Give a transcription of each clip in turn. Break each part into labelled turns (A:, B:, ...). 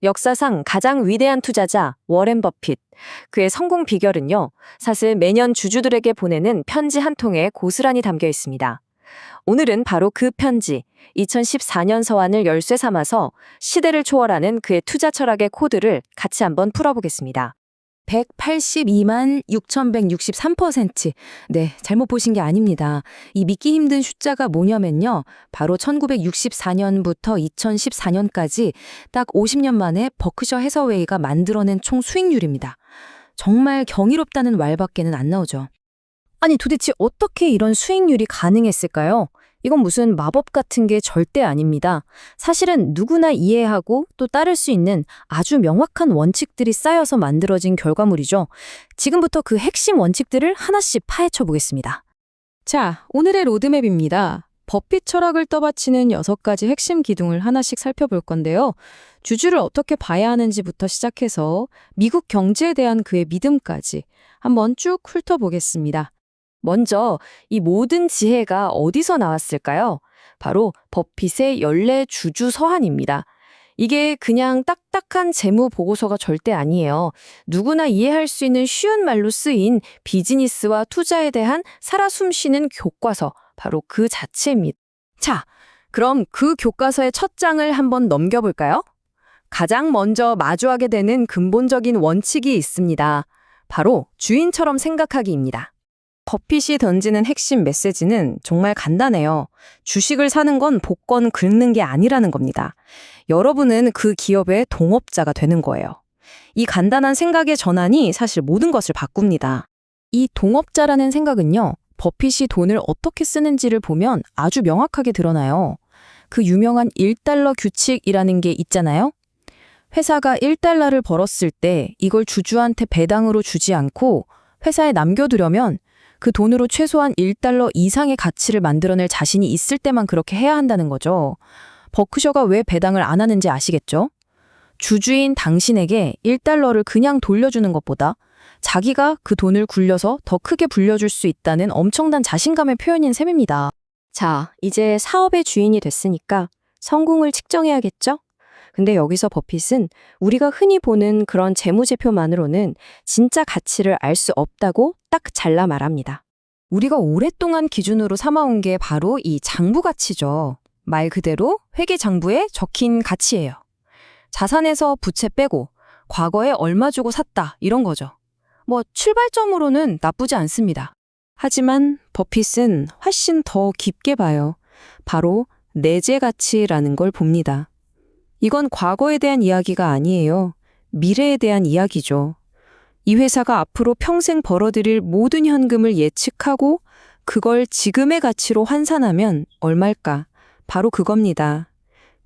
A: 역사상 가장 위대한 투자자 워렌 버핏. 그의 성공 비결은요, 사실 매년 주주들에게 보내는 편지 한 통에 고스란히 담겨 있습니다. 오늘은 바로 그 편지, 2014년 서한을 열쇠 삼아서 시대를 초월하는 그의 투자 철학의 코드를 같이 한번 풀어보겠습니다.
B: 182만 6,163%. 네, 잘못 보신 게 아닙니다. 이 믿기 힘든 숫자가 뭐냐면요. 바로 1964년부터 2014년까지 딱 50년 만에 버크셔 해서웨이가 만들어낸 총 수익률입니다. 정말 경이롭다는 말밖에는 안 나오죠.
A: 아니 도대체 어떻게 이런 수익률이 가능했을까요? 이건 무슨 마법 같은 게 절대 아닙니다. 사실은 누구나 이해하고 또 따를 수 있는 아주 명확한 원칙들이 쌓여서 만들어진 결과물이죠. 지금부터 그 핵심 원칙들을 하나씩 파헤쳐 보겠습니다.
C: 자, 오늘의 로드맵입니다. 버핏 철학을 떠받치는 6가지 핵심 기둥을 하나씩 살펴볼 건데요. 주주를 어떻게 봐야 하는지부터 시작해서 미국 경제에 대한 그의 믿음까지 한번 쭉 훑어보겠습니다.
A: 먼저 이 모든 지혜가 어디서 나왔을까요? 바로 버핏의 연례 주주 서한입니다. 이게 그냥 딱딱한 재무 보고서가 절대 아니에요. 누구나 이해할 수 있는 쉬운 말로 쓰인 비즈니스와 투자에 대한 살아 숨쉬는 교과서, 바로 그 자체입니다. 자, 그럼 그 교과서의 첫 장을 한번 넘겨볼까요? 가장 먼저 마주하게 되는 근본적인 원칙이 있습니다. 바로 주인처럼 생각하기입니다. 버핏이 던지는 핵심 메시지는 정말 간단해요. 주식을 사는 건 복권 긁는 게 아니라는 겁니다. 여러분은 그 기업의 동업자가 되는 거예요. 이 간단한 생각의 전환이 사실 모든 것을 바꿉니다. 이 동업자라는 생각은요, 버핏이 돈을 어떻게 쓰는지를 보면 아주 명확하게 드러나요. 그 유명한 1달러 규칙이라는 게 있잖아요. 회사가 1달러를 벌었을 때 이걸 주주한테 배당으로 주지 않고 회사에 남겨두려면 그 돈으로 최소한 1달러 이상의 가치를 만들어낼 자신이 있을 때만 그렇게 해야 한다는 거죠. 버크셔가 왜 배당을 안 하는지 아시겠죠? 주주인 당신에게 1달러를 그냥 돌려주는 것보다 자기가 그 돈을 굴려서 더 크게 불려줄 수 있다는 엄청난 자신감의 표현인 셈입니다. 자, 이제 사업의 주인이 됐으니까 성공을 측정해야겠죠? 근데 여기서 버핏은 우리가 흔히 보는 그런 재무제표만으로는 진짜 가치를 알 수 없다고 딱 잘라 말합니다. 우리가 오랫동안 기준으로 삼아온 게 바로 이 장부 가치죠. 말 그대로 회계 장부에 적힌 가치예요. 자산에서 부채 빼고 과거에 얼마 주고 샀다, 이런 거죠. 뭐 출발점으로는 나쁘지 않습니다. 하지만 버핏은 훨씬 더 깊게 봐요. 바로 내재 가치라는 걸 봅니다. 이건 과거에 대한 이야기가 아니에요. 미래에 대한 이야기죠. 이 회사가 앞으로 평생 벌어들일 모든 현금을 예측하고 그걸 지금의 가치로 환산하면 얼마일까? 바로 그겁니다.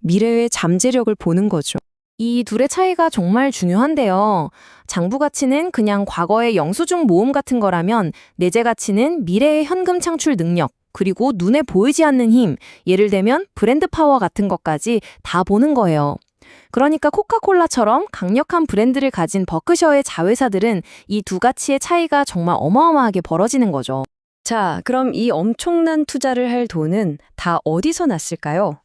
A: 미래의 잠재력을 보는 거죠. 이 둘의 차이가 정말 중요한데요. 장부 가치는 그냥 과거의 영수증 모음 같은 거라면 내재 가치는 미래의 현금 창출 능력, 그리고 눈에 보이지 않는 힘, 예를 들면 브랜드 파워 같은 것까지 다 보는 거예요. 그러니까 코카콜라처럼 강력한 브랜드를 가진 버크셔의 자회사들은 이 두 가치의 차이가 정말 어마어마하게 벌어지는 거죠. 자, 그럼 이 엄청난 투자를 할 돈은 다 어디서 났을까요?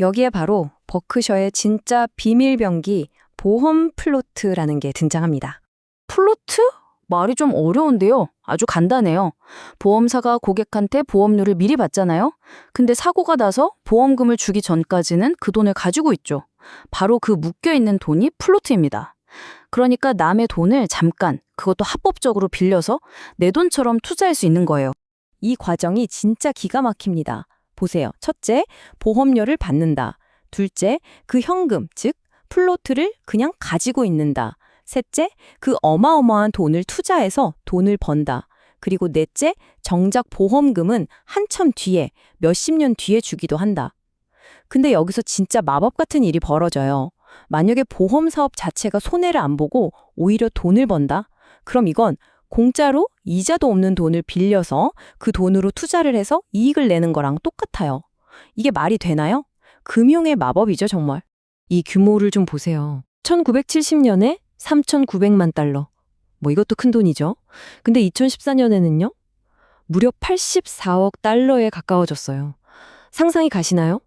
A: 여기에 바로 버크셔의 진짜 비밀병기 보험 플로트라는 게 등장합니다. 플로트? 말이 좀 어려운데요. 아주 간단해요. 보험사가 고객한테 보험료를 미리 받잖아요. 근데 사고가 나서 보험금을 주기 전까지는 그 돈을 가지고 있죠. 바로 그 묶여있는 돈이 플로트입니다. 그러니까 남의 돈을 잠깐, 그것도 합법적으로 빌려서 내 돈처럼 투자할 수 있는 거예요. 이 과정이 진짜 기가 막힙니다. 보세요. 첫째, 보험료를 받는다. 둘째, 그 현금, 즉 플로트를 그냥 가지고 있는다. 셋째, 그 어마어마한 돈을 투자해서 돈을 번다. 그리고 넷째, 정작 보험금은 한참 뒤에, 몇십 년 뒤에 주기도 한다. 근데 여기서 진짜 마법 같은 일이 벌어져요. 만약에 보험 사업 자체가 손해를 안 보고 오히려 돈을 번다? 그럼 이건 공짜로 이자도 없는 돈을 빌려서 그 돈으로 투자를 해서 이익을 내는 거랑 똑같아요. 이게 말이 되나요? 금융의 마법이죠, 정말. 이 규모를 좀 보세요. 1970년에 3,900만 달러. 뭐 이것도 큰 돈이죠. 근데 2014년에는요? 무려 84억 달러에 가까워졌어요. 상상이 가시나요?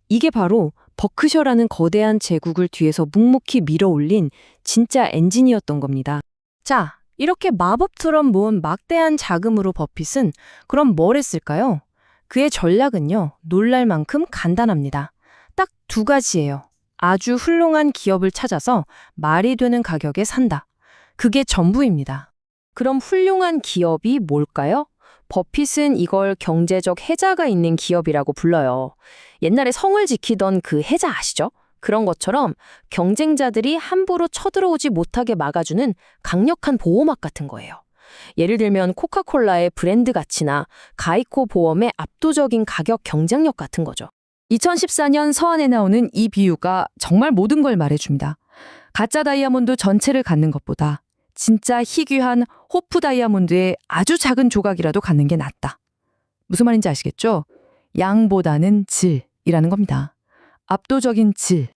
A: 이게 바로 버크셔라는 거대한 제국을 뒤에서 묵묵히 밀어올린 진짜 엔진이었던 겁니다. 자, 이렇게 마법처럼 모은 막대한 자금으로 버핏은 그럼 뭘 했을까요? 그의 전략은요, 놀랄 만큼 간단합니다. 딱 두 가지예요. 아주 훌륭한 기업을 찾아서 말이 되는 가격에 산다. 그게 전부입니다. 그럼 훌륭한 기업이 뭘까요? 버핏은 이걸 경제적 혜자가 있는 기업이라고 불러요. 옛날에 성을 지키던 그 혜자 아시죠? 그런 것처럼 경쟁자들이 함부로 쳐들어오지 못하게 막아주는 강력한 보호막 같은 거예요. 예를 들면 코카콜라의 브랜드 가치나 가이코 보험의 압도적인 가격 경쟁력 같은 거죠. 2014년 서한에 나오는 이 비유가 정말 모든 걸 말해줍니다. 가짜 다이아몬드 전체를 갖는 것보다 진짜 희귀한 호프 다이아몬드의 아주 작은 조각이라도 갖는 게 낫다. 무슨 말인지 아시겠죠? 양보다는 질이라는 겁니다. 압도적인 질.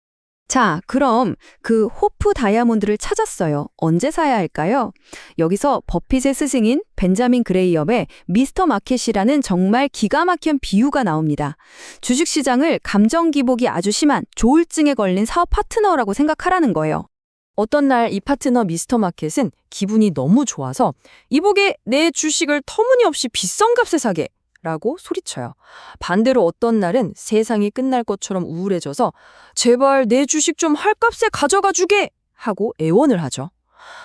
C: 자, 그럼 그 호프 다이아몬드를 찾았어요. 언제 사야 할까요? 여기서 버핏의 스승인 벤자민 그레이엄의 미스터 마켓이라는 정말 기가 막힌 비유가 나옵니다. 주식시장을 감정 기복이 아주 심한 조울증에 걸린 사업 파트너라고 생각하라는 거예요. 어떤 날 이 파트너 미스터 마켓은 기분이 너무 좋아서 이보게 내 주식을 터무니없이 비싼 값에 사게 라고 소리쳐요. 반대로 어떤 날은 세상이 끝날 것처럼 우울해져서 제발 내 주식 좀 헐값에 가져가 주게 하고 애원을 하죠.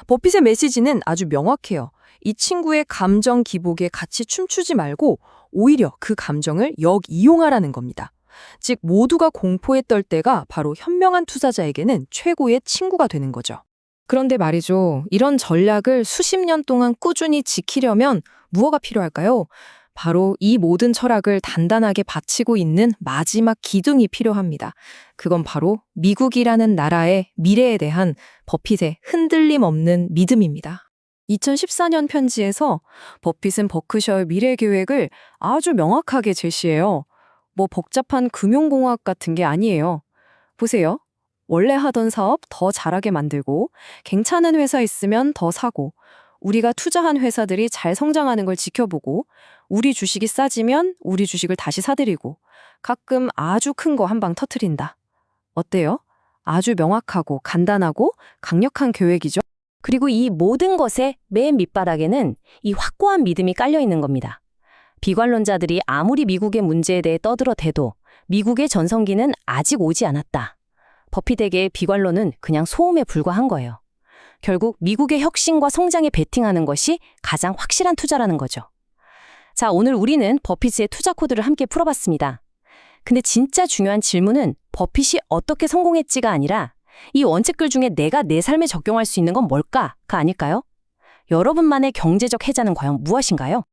C: 버핏의 메시지는 아주 명확해요. 이 친구의 감정 기복에 같이 춤추지 말고 오히려 그 감정을 역이용하라는 겁니다. 즉 모두가 공포에 떨 때가 바로 현명한 투자자에게는 최고의 친구가 되는 거죠. 그런데 말이죠. 이런 전략을 수십 년 동안 꾸준히 지키려면 무엇가 필요할까요? 바로 이 모든 철학을 단단하게 바치고 있는 마지막 기둥이 필요합니다. 그건 바로 미국이라는 나라의 미래에 대한 버핏의 흔들림 없는 믿음입니다. 2014년 편지에서 버핏은 버크셔의 미래 계획을 아주 명확하게 제시해요. 뭐 복잡한 금융공학 같은 게 아니에요. 보세요. 원래 하던 사업 더 잘하게 만들고, 괜찮은 회사 있으면 더 사고, 우리가 투자한 회사들이 잘 성장하는 걸 지켜보고, 우리 주식이 싸지면 우리 주식을 다시 사들이고, 가끔 아주 큰 거 한 방 터트린다. 어때요? 아주 명확하고 간단하고 강력한 계획이죠?
D: 그리고 이 모든 것의 맨 밑바닥에는 이 확고한 믿음이 깔려 있는 겁니다. 비관론자들이 아무리 미국의 문제에 대해 떠들어대도 미국의 전성기는 아직 오지 않았다. 버핏에게 비관론은 그냥 소음에 불과한 거예요. 결국 미국의 혁신과 성장에 베팅하는 것이 가장 확실한 투자라는 거죠. 자, 오늘 우리는 버핏의 투자 코드를 함께 풀어봤습니다. 근데 진짜 중요한 질문은 버핏이 어떻게 성공했지가 아니라 이 원칙글 중에 내가 내 삶에 적용할 수 있는 건 뭘까가 아닐까요? 여러분만의 경제적 혜자는 과연 무엇인가요?